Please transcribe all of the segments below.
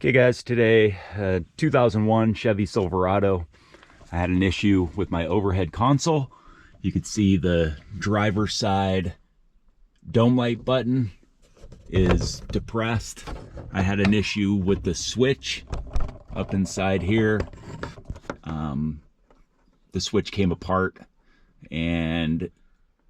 Okay guys, today 2001 Chevy Silverado. I had an issue with my overhead console. You could see the driver's side dome light button is depressed. I had an issue with the switch up inside here. The switch came apart and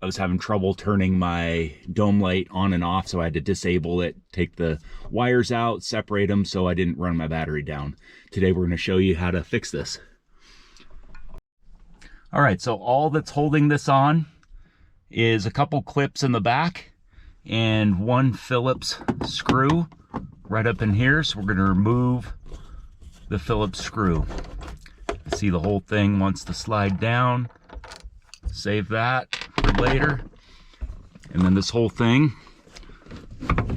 I was having trouble turning my dome light on and off, so I had to disable it, take the wires out, separate them so I didn't run my battery down. Today we're going to show you how to fix this. All right, so all that's holding this on is a couple clips in the back and one Phillips screw right up in here. So we're going to remove the Phillips screw. You see the whole thing wants to slide down. Save that for later. And then this whole thing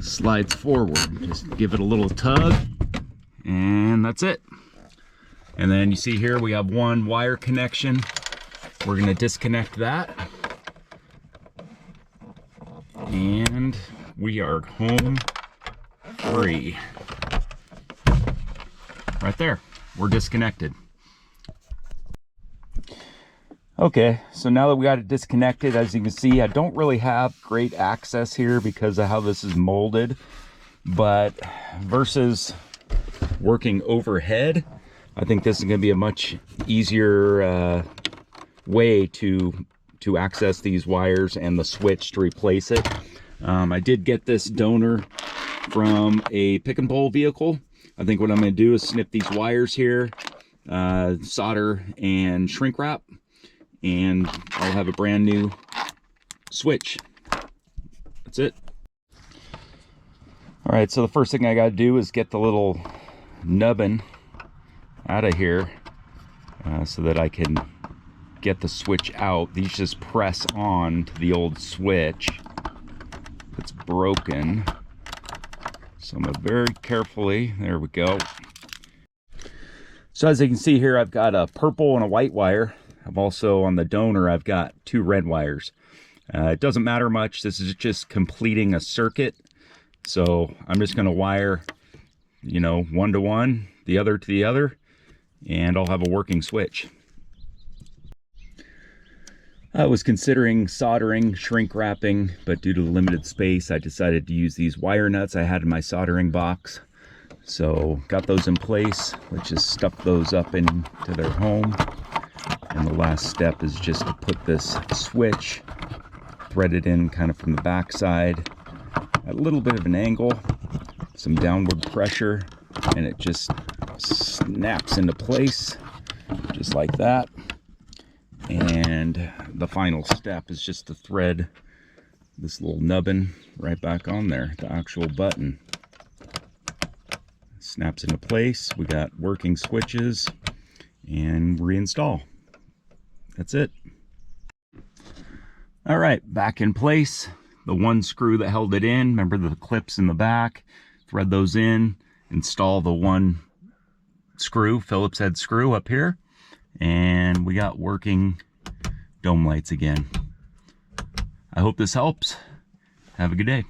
slides forward. Just give it a little tug and that's it. And then you see here we have one wire connection. We're going to disconnect that. And we are home free. Right there. We're disconnected. Okay, so now that we got it disconnected, as you can see, I don't really have great access here because of how this is molded, but versus working overhead, I think this is going to be a much easier way to access these wires and the switch to replace it. I did get this donor from a pick and pull vehicle. I think what I'm going to do is snip these wires here, solder and shrink wrap, and I'll have a brand new switch. That's it. All right, so the first thing I got to do is get the little nubbin out of here so that I can get the switch out. These just press on to the old switch. It's broken. So I'm going to very carefully, there we go. So as you can see here, I've got a purple and a white wire. I've also, on the donor, I've got two red wires. It doesn't matter much. This is just completing a circuit. So I'm just going to wire, you know, one to one, the other to the other, and I'll have a working switch. I was considering soldering, shrink wrapping, but due to the limited space, I decided to use these wire nuts I had in my soldering box. So got those in place. Let's just stuff those up into their home. And the last step is just to put this switch threaded in kind of from the back side at a little bit of an angle, some downward pressure, and it just snaps into place just like that. And the final step is just to thread this little nubbin right back on there, the actual button. Snaps into place. We got working switches and reinstall. That's it. All right, back in place. The one screw that held it in, remember the clips in the back, thread those in, install the one screw, Phillips head screw up here, and we got working dome lights again. I hope this helps. Have a good day.